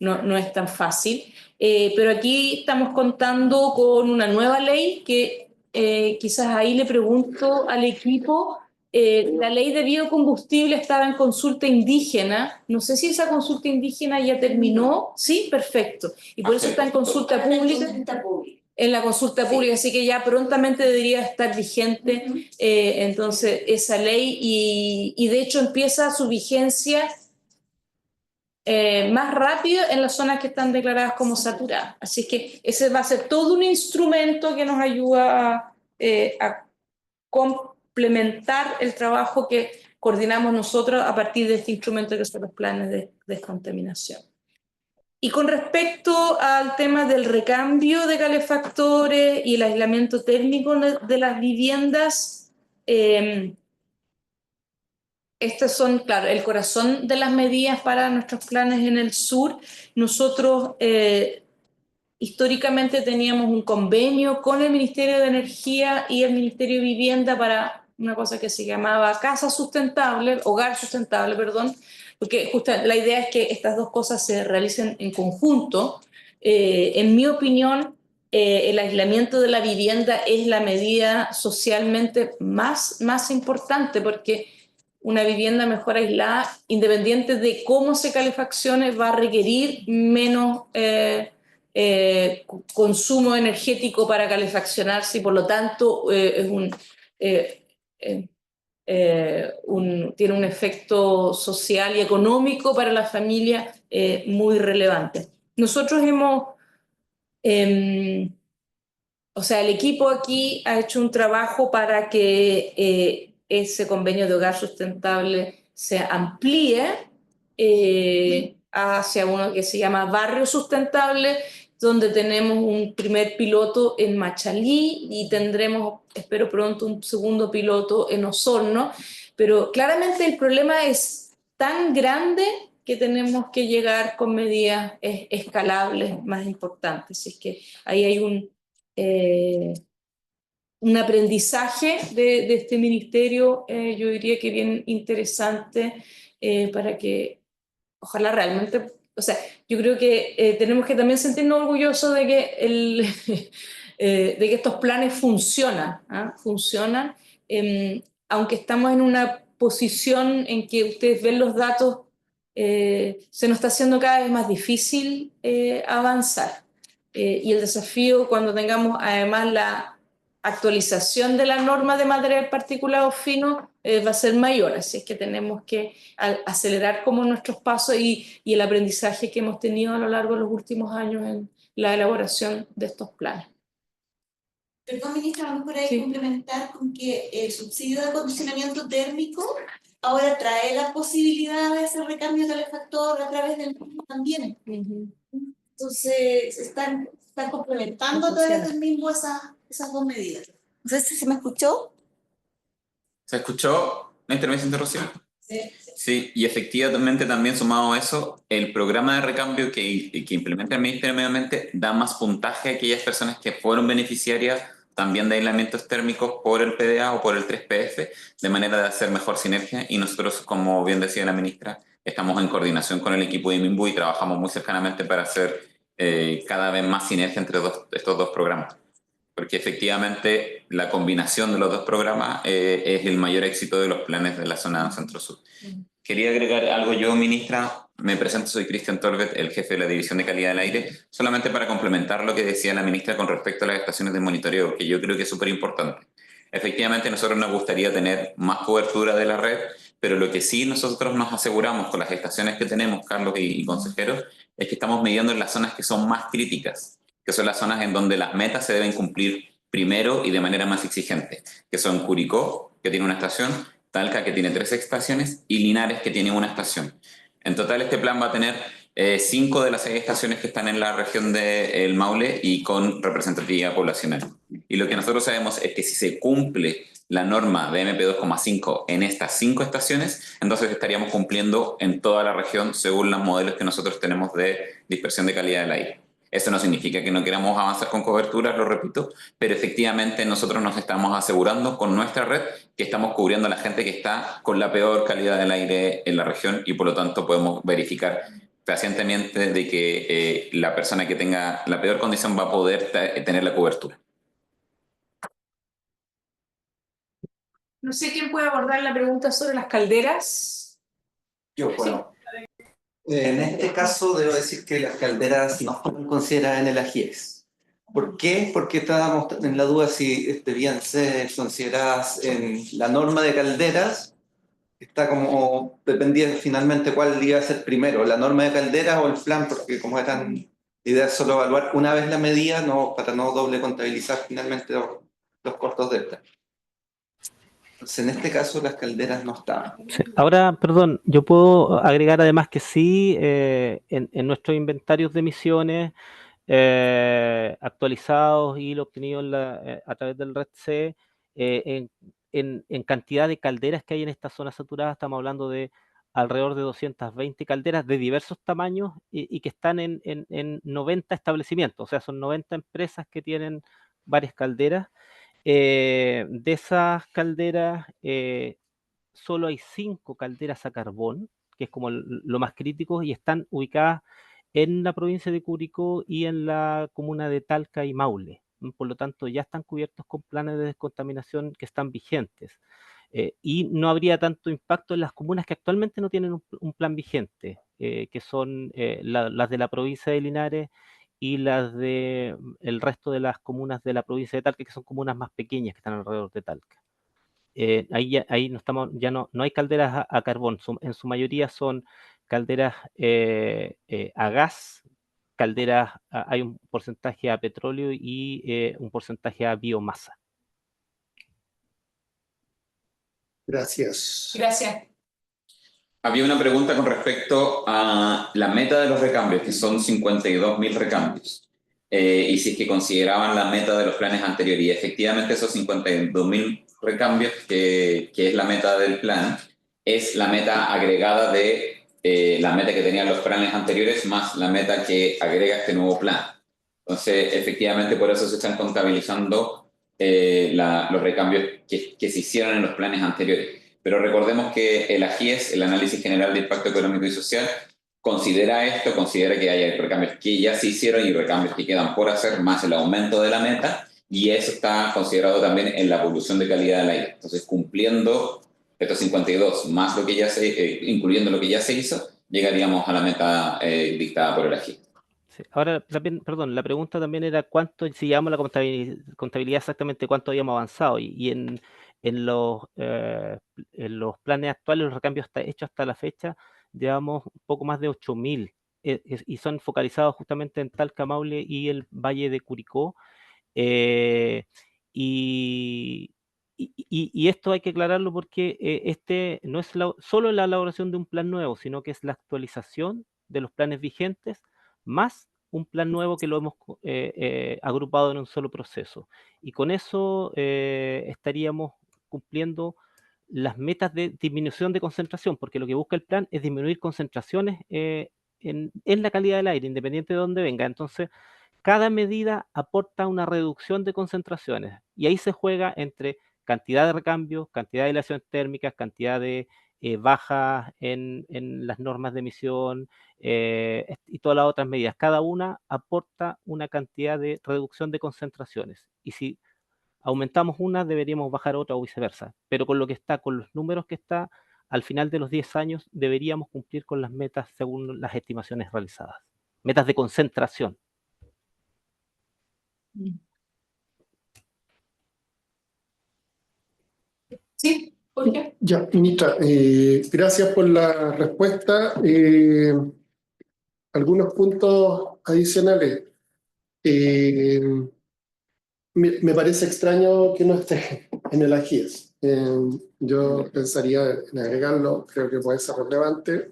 no es tan fácil, pero aquí estamos contando con una nueva ley que quizás ahí le pregunto al equipo, la ley de biocombustible estaba en consulta indígena, no sé si esa consulta indígena ya terminó, sí, perfecto, y por eso está en consulta pública. En la consulta pública, así que ya prontamente debería estar vigente entonces esa ley y de hecho empieza su vigencia más rápido en las zonas que están declaradas como saturadas. Así que ese va a ser todo un instrumento que nos ayuda a complementar el trabajo que coordinamos nosotros a partir de este instrumento que son los planes de descontaminación. Y con respecto al tema del recambio de calefactores y el aislamiento térmico de las viviendas, estos son, claro, el corazón de las medidas para nuestros planes en el sur. Nosotros históricamente teníamos un convenio con el Ministerio de Energía y el Ministerio de Vivienda para una cosa que se llamaba Casa Sustentable, Hogar Sustentable, perdón, porque justo la idea es que estas dos cosas se realicen en conjunto. En mi opinión, el aislamiento de la vivienda es la medida socialmente más importante porque una vivienda mejor aislada, independiente de cómo se calefaccione, va a requerir menos consumo energético para calefaccionarse y por lo tanto tiene un efecto social y económico para la familia muy relevante. Nosotros o sea, el equipo aquí ha hecho un trabajo para que ese convenio de hogar sustentable se amplíe hacia uno que se llama Barrio Sustentable, donde tenemos un primer piloto en Machalí y tendremos, espero pronto, un segundo piloto en Osorno, pero claramente el problema es tan grande que tenemos que llegar con medidas escalables más importantes. Es que ahí hay un aprendizaje de este ministerio, yo diría que bien interesante para que ojalá realmente, o sea, yo creo que tenemos que también sentirnos orgullosos de que, de que estos planes funcionan, funcionan, aunque estamos en una posición en que ustedes ven los datos, se nos está haciendo cada vez más difícil avanzar. Y el desafío cuando tengamos además la actualización de la norma de material particulado fino va a ser mayor, así es que tenemos que acelerar como nuestros pasos y el aprendizaje que hemos tenido a lo largo de los últimos años en la elaboración de estos planes. Perdón, ministra, vamos por ahí Sí. complementar con que el subsidio de acondicionamiento térmico ahora trae la posibilidad de hacer recambio de calefactor a través del mismo también. Entonces, están complementando a través del mismo esas dos medidas. No sé si se me escuchó. ¿Se escuchó? ¿Una intervención? Sí, y efectivamente también sumado a eso, el programa de recambio que implementa el Ministerio de Medio Ambiente da más puntaje a aquellas personas que fueron beneficiarias también de aislamientos térmicos por el PDA o por el 3PF, de manera de hacer mejor sinergia, y nosotros, como bien decía la ministra, estamos en coordinación con el equipo de MIMBU y trabajamos muy cercanamente para hacer cada vez más sinergia entre estos dos programas, porque efectivamente la combinación de los dos programas es el mayor éxito de los planes de la zona centro-sur. Quería agregar algo yo, ministra. Me presento, soy Cristian Tolbert, el jefe de la División de Calidad del Aire, solamente para complementar lo que decía la ministra con respecto a las estaciones de monitoreo, que yo creo que es súper importante. Efectivamente, a nosotros nos gustaría tener más cobertura de la red, pero lo que sí nosotros nos aseguramos con las estaciones que tenemos, Carlos y consejeros, es que estamos midiendo en las zonas que son más críticas, que son las zonas en donde las metas se deben cumplir primero y de manera más exigente, que son Curicó, que tiene una estación, Talca, que tiene 3 estaciones, y Linares, que tiene una estación. En total, este plan va a tener 5 de las 6 estaciones que están en la región del Maule y con representatividad poblacional. Y lo que nosotros sabemos es que si se cumple la norma de MP2,5 en estas 5 estaciones, entonces estaríamos cumpliendo en toda la región según los modelos que nosotros tenemos de dispersión de calidad del aire. Eso no significa que no queramos avanzar con cobertura, lo repito, pero efectivamente nosotros nos estamos asegurando con nuestra red que estamos cubriendo a la gente que está con la peor calidad del aire en la región, y por lo tanto podemos verificar fehacientemente de que la persona que tenga la peor condición va a poder tener la cobertura. No sé quién puede abordar la pregunta sobre las calderas. Yo puedo. En este caso debo decir que las calderas no fueron consideradas en el AGIEX. ¿Por qué? Porque estábamos en la duda si debían ser consideradas en la norma de calderas. Está como, dependía finalmente cuál iba a ser primero, la norma de calderas o el plan, porque como eran, la idea es solo evaluar una vez la medida, no, para no doble contabilizar finalmente los costos de esta. Entonces, en este caso las calderas no estaban. Sí. Ahora, perdón, yo puedo agregar además que sí, en nuestros inventarios de emisiones actualizados y lo obtenido a través del RED-C, en cantidad de calderas que hay en esta zona saturada, estamos hablando de alrededor de 220 calderas de diversos tamaños y que están en 90 establecimientos, o sea, son 90 empresas que tienen varias calderas. De esas calderas, solo hay 5 calderas a carbón, que es como lo más crítico, y están ubicadas en la provincia de Curicó y en la comuna de Talca y Maule. Por lo tanto, ya están cubiertos con planes de descontaminación que están vigentes. Y no habría tanto impacto en las comunas que actualmente no tienen un plan vigente, que son las de la provincia de Linares y las de el resto de las comunas de la provincia de Talca, que son comunas más pequeñas que están alrededor de Talca. Ahí no estamos, ya no hay calderas a carbón, en su mayoría son calderas a gas, calderas, hay un porcentaje a petróleo y un porcentaje a biomasa. Gracias. Gracias. Había una pregunta con respecto a la meta de los recambios, que son 52.000 recambios. Y si es que consideraban la meta de los planes anteriores. Y efectivamente esos 52.000 recambios, que es la meta del plan, es la meta agregada de la meta que tenían los planes anteriores más la meta que agrega este nuevo plan. Entonces, efectivamente, por eso se están contabilizando los recambios que se hicieron en los planes anteriores. Pero recordemos que el AGIES, el Análisis General de Impacto Económico y Social, considera esto, considera que hay recambios que ya se hicieron y recambios que quedan por hacer, más el aumento de la meta, y eso está considerado también en la evolución de calidad del aire. Entonces, cumpliendo estos 52 más lo que ya incluyendo lo que ya se hizo, llegaríamos a la meta dictada por el AGIES. Sí. Ahora, perdón, la pregunta también era cuánto, si llevamos la contabilidad exactamente cuánto habíamos avanzado, y en los planes actuales, los recambios hechos hasta la fecha, llevamos un poco más de 8.000, y son focalizados justamente en Talca, Maule y el Valle de Curicó. eh, y, y esto hay que aclararlo porque este no es solo la elaboración de un plan nuevo, sino que es la actualización de los planes vigentes más un plan nuevo que lo hemos agrupado en un solo proceso. Y con eso estaríamos cumpliendo las metas de disminución de concentración, porque lo que busca el plan es disminuir concentraciones en la calidad del aire, independiente de dónde venga. Entonces, cada medida aporta una reducción de concentraciones y ahí se juega entre cantidad de recambios, cantidad de aislaciones térmicas, cantidad de bajas en las normas de emisión y todas las otras medidas. Cada una aporta una cantidad de reducción de concentraciones. Y si aumentamos una, deberíamos bajar otra o viceversa. Pero con lo que está, con los números que está, al final de los 10 años deberíamos cumplir con las metas según las estimaciones realizadas. Metas de concentración. Sí, ¿por qué? Ya, ministra, gracias por la respuesta. Algunos puntos adicionales. Me parece extraño que no esté en el AGIES. Yo pensaría en agregarlo, creo que puede ser relevante.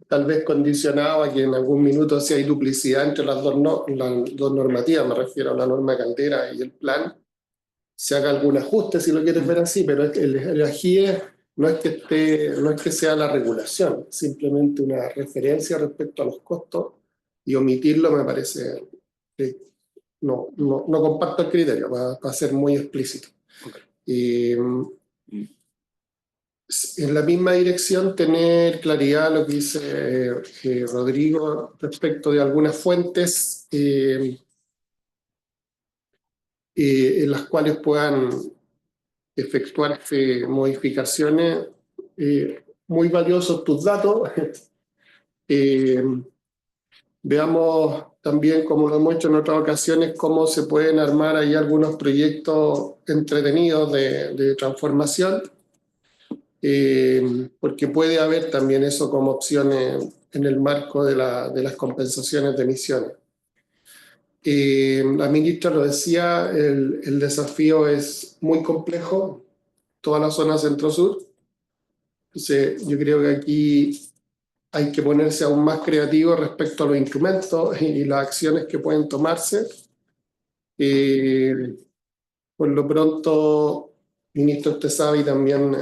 Tal vez condicionado a que en algún minuto, si hay duplicidad entre las dos normativas, me refiero a la norma Caldera y el plan, se haga algún ajuste, si lo quieres ver así, pero el AGIES no es que sea la regulación, simplemente una referencia respecto a los costos, y omitirlo me parece que no comparto el criterio, para ser muy explícito. En la misma dirección, tener claridad lo que dice Rodrigo respecto de algunas fuentes en las cuales puedan efectuarse modificaciones. Muy valiosos tus datos. Veamos también, como lo hemos hecho en otras ocasiones, cómo se pueden armar ahí algunos proyectos entretenidos de transformación. Porque puede haber también eso como opciones en el marco de las compensaciones de emisiones. La ministra lo decía, el desafío es muy complejo, toda la zona centro-sur. Entonces, yo creo que aquí hay que ponerse aún más creativo respecto a los instrumentos y las acciones que pueden tomarse. Por lo pronto, ministro, usted sabe, y también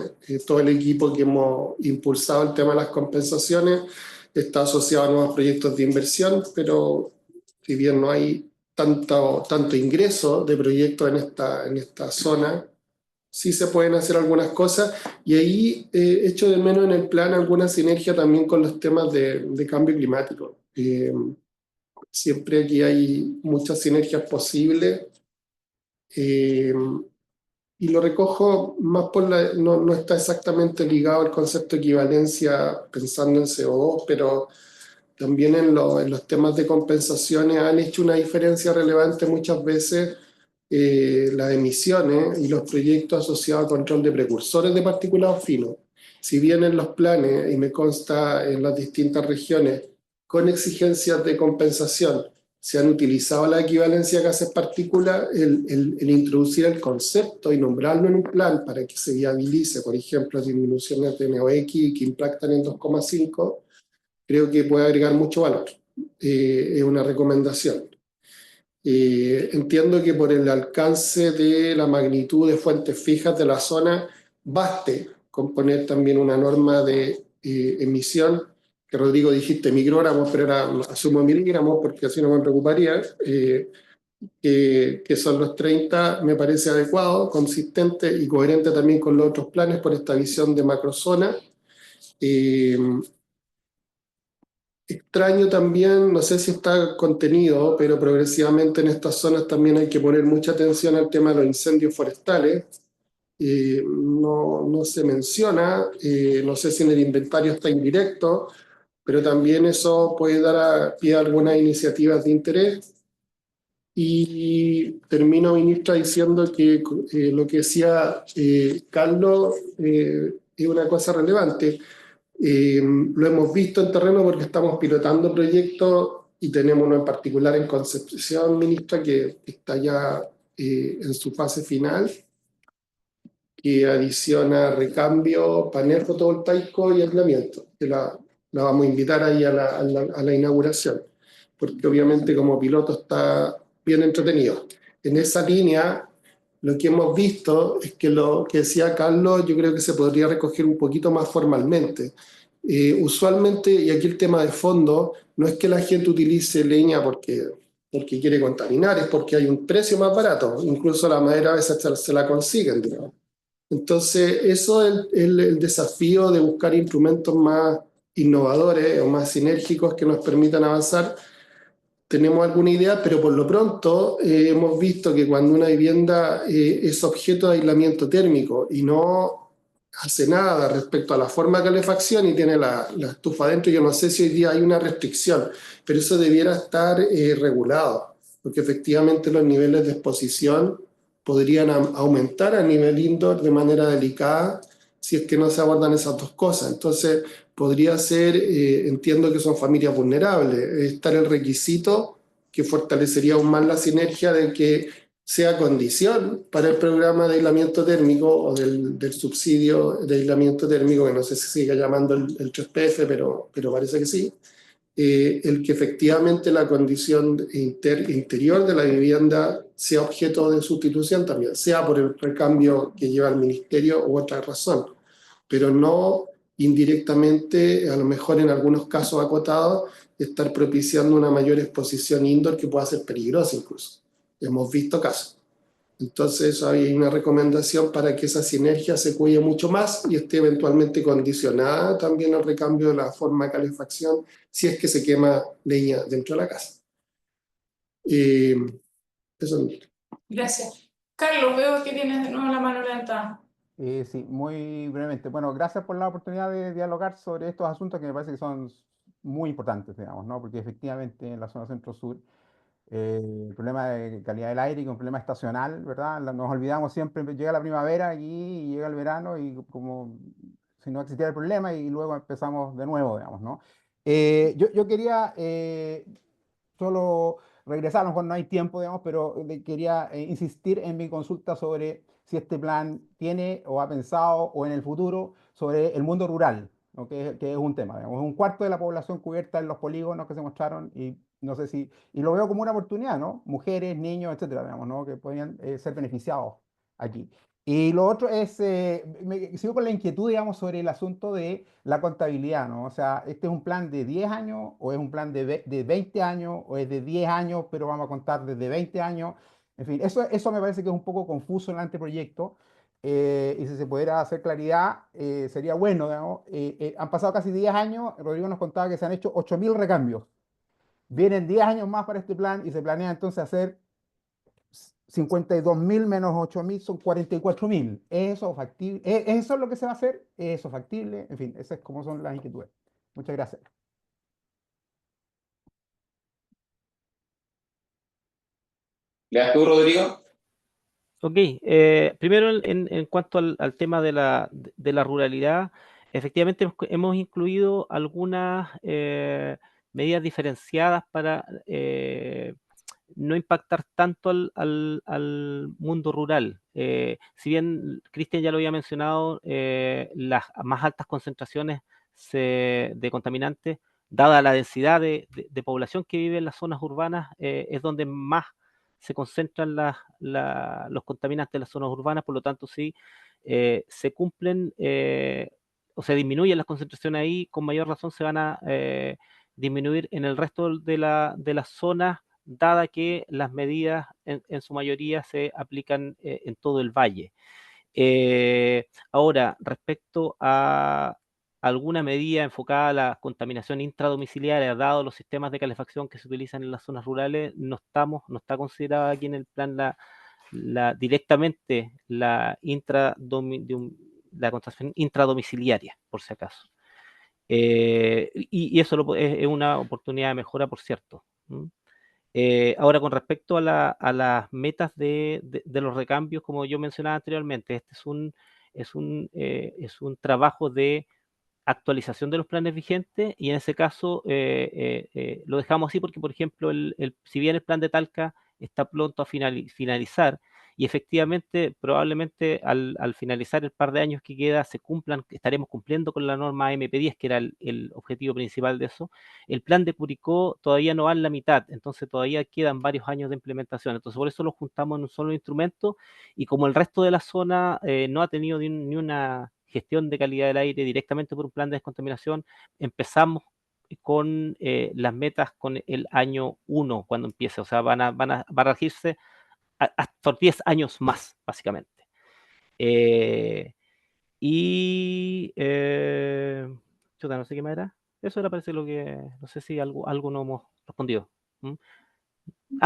todo el equipo que hemos impulsado el tema de las compensaciones está asociado a nuevos proyectos de inversión, pero si bien no hay tanto ingreso de proyectos en esta zona, sí se pueden hacer algunas cosas, y ahí echo de menos en el plan alguna sinergia también con los temas de cambio climático. Siempre aquí hay muchas sinergias posibles. Y lo recojo más no está exactamente ligado al concepto de equivalencia pensando en CO2, pero también en los temas de compensaciones han hecho una diferencia relevante muchas veces las emisiones y los proyectos asociados a control de precursores de partículas finos. Si bien en los planes, y me consta en las distintas regiones, con exigencias de compensación, se han utilizado la equivalencia de gases partículas, el introducir el concepto y nombrarlo en un plan para que se viabilice, por ejemplo, disminuciones de NOx que impactan en 2,5, creo que puede agregar mucho valor. Es una recomendación. Entiendo que por el alcance de la magnitud de fuentes fijas de la zona, baste con poner también una norma de emisión, que Rodrigo dijiste microgramos, pero ahora asumo miligramos porque así no me preocuparía, que son los 30, me parece adecuado, consistente y coherente también con los otros planes por esta visión de macrozona. Extraño también, no sé si está contenido, pero progresivamente en estas zonas también hay que poner mucha atención al tema de los incendios forestales. No se menciona, no sé si en el inventario está indirecto, pero también eso puede dar pie a algunas iniciativas de interés. Y termino, ministra, diciendo que lo que decía Carlos es una cosa relevante. Lo hemos visto en terreno porque estamos pilotando proyectos y tenemos uno en particular en Concepción, ministra, que está ya en su fase final, que adiciona recambio, panel fotovoltaico y aislamiento, que la vamos a invitar ahí a la inauguración, porque obviamente como piloto está bien entretenido. En esa línea, lo que hemos visto es que lo que decía Carlos, yo creo que se podría recoger un poquito más formalmente. Usualmente, y aquí el tema de fondo, no es que la gente utilice leña porque quiere contaminar, es porque hay un precio más barato, incluso la madera a veces se la consiguen, digamos. Entonces, eso es el desafío de buscar instrumentos más innovadores o más sinérgicos que nos permitan avanzar. Tenemos alguna idea, pero por lo pronto hemos visto que cuando una vivienda es objeto de aislamiento térmico y no hace nada respecto a la forma de calefacción y tiene la estufa adentro, yo no sé si hoy día hay una restricción, pero eso debiera estar regulado, porque efectivamente los niveles de exposición podrían aumentar a nivel indoor de manera delicada si es que no se abordan esas dos cosas. Entonces, podría ser, entiendo que son familias vulnerables, estar el requisito que fortalecería aún más la sinergia de que sea condición para el programa de aislamiento térmico o del subsidio de aislamiento térmico, que no sé si sigue llamando el 3PF, pero parece que sí, el que efectivamente la condición interior de la vivienda sea objeto de sustitución también, sea por el recambio que lleva el ministerio u otra razón, pero no indirectamente, a lo mejor en algunos casos acotados, estar propiciando una mayor exposición indoor que pueda ser peligrosa incluso. Hemos visto casos. Entonces hay una recomendación para que esa sinergia se cuide mucho más y esté eventualmente condicionada también al recambio de la forma de calefacción si es que se quema leña dentro de la casa. Eso es. Gracias. Carlos, veo que tienes de nuevo la mano levantada. Sí, muy brevemente. Bueno, gracias por la oportunidad de dialogar sobre estos asuntos que me parece que son muy importantes, digamos, ¿no? Porque efectivamente en la zona centro-sur el problema de calidad del aire, que es un problema estacional, ¿verdad? Nos olvidamos siempre, llega la primavera aquí y llega el verano y como si no existiera el problema y luego empezamos de nuevo, digamos, ¿no? Yo quería solo regresar, a lo mejor no hay tiempo, digamos, pero quería insistir en mi consulta sobre si este plan tiene o ha pensado o en el futuro sobre el mundo rural, ¿no? Que es un tema, digamos, un cuarto de la población cubierta en los polígonos que se mostraron y no sé si, y lo veo como una oportunidad, ¿no? Mujeres, niños, etcétera, digamos, ¿no? Que podrían ser beneficiados aquí. Y lo otro es, sigo con la inquietud, digamos, sobre el asunto de la contabilidad, ¿no? O sea, ¿este es un plan de 10 años o es un plan de 20 años o es de 10 años, pero vamos a contar desde 20 años? En fin, eso me parece que es un poco confuso en el anteproyecto y si se pudiera hacer claridad, sería bueno, digamos. Han pasado casi 10 años, Rodrigo nos contaba que se han hecho 8.000 recambios. Vienen 10 años más para este plan y se planea entonces hacer 52.000 menos 8.000 son 44.000. ¿Es eso factible? ¿Es eso lo que se va a hacer? ¿Es eso factible? En fin, esas es como son las inquietudes. Muchas gracias. ¿Le das tú, Rodrigo? Ok, primero en cuanto al tema de la ruralidad, efectivamente hemos incluido algunas medidas diferenciadas para no impactar tanto al mundo rural. Si bien Cristian ya lo había mencionado, las más altas concentraciones de contaminantes, dada la densidad de población que vive en las zonas urbanas, es donde más se concentran los contaminantes en las zonas urbanas, por lo tanto, sí, se cumplen o se disminuyen las concentraciones ahí, con mayor razón se van a disminuir en el resto de las zonas, dada que las medidas en su mayoría se aplican en todo el valle. Ahora, respecto a alguna medida enfocada a la contaminación intradomiciliaria, dado los sistemas de calefacción que se utilizan en las zonas rurales, no está considerada aquí en el plan directamente la contaminación intradomiciliaria, por si acaso. Y eso es una oportunidad de mejora, por cierto. Ahora, con respecto a las metas de los recambios, como yo mencionaba anteriormente, este es un trabajo de actualización de los planes vigentes y en ese caso lo dejamos así porque, por ejemplo, si bien el plan de Talca está pronto a finalizar y efectivamente, probablemente al finalizar el par de años que queda, estaremos cumpliendo con la norma MP10, que era el objetivo principal de eso. El plan de Curicó todavía no va en la mitad, entonces todavía quedan varios años de implementación. Entonces, por eso lo juntamos en un solo instrumento, y como el resto de la zona no ha tenido ni una gestión de calidad del aire directamente por un plan de descontaminación, empezamos con las metas con el año 1 cuando empiece, o sea, van a regirse hasta 10 años más, básicamente. Chuta, no sé qué más era. Eso era, parece lo que, no sé si algo no hemos respondido. ¿Mm?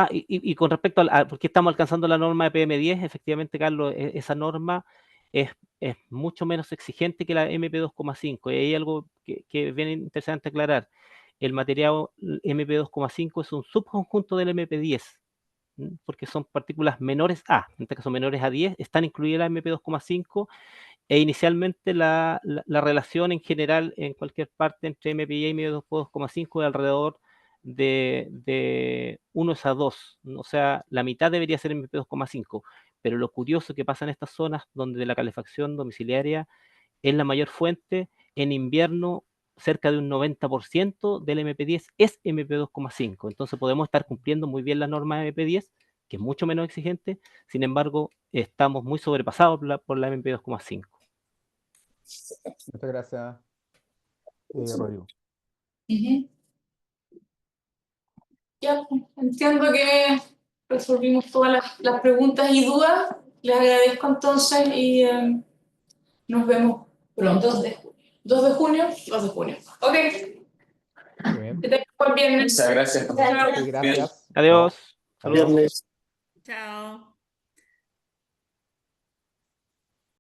Y con respecto porque estamos alcanzando la norma de PM10, efectivamente, Carlos, esa norma es mucho menos exigente que la MP2,5. Y hay algo que es bien interesante aclarar. El material MP2,5 es un subconjunto del MP10, porque son partículas menores a, en este caso menores a 10, están incluidas en la MP2,5, e inicialmente la relación en general en cualquier parte entre MP10 y MP2,5 es alrededor de 1:2, o sea, la mitad debería ser MP2,5, pero lo curioso que pasa en estas zonas donde la calefacción domiciliaria es la mayor fuente, en invierno cerca de un 90% del MP10 es MP2,5, entonces podemos estar cumpliendo muy bien la norma de MP10, que es mucho menos exigente, sin embargo, estamos muy sobrepasados por la MP2,5. Muchas gracias, Rodrigo. Ya, entiendo que resolvimos todas las preguntas y dudas. Les agradezco entonces y nos vemos pronto. 2 de junio. 2 de junio. 2 de junio. Ok. Muy bien. Que tengan buen viernes. Muchas gracias. Chao. Sí, gracias. Adiós. Chao. Adiós. Viernes. Chao.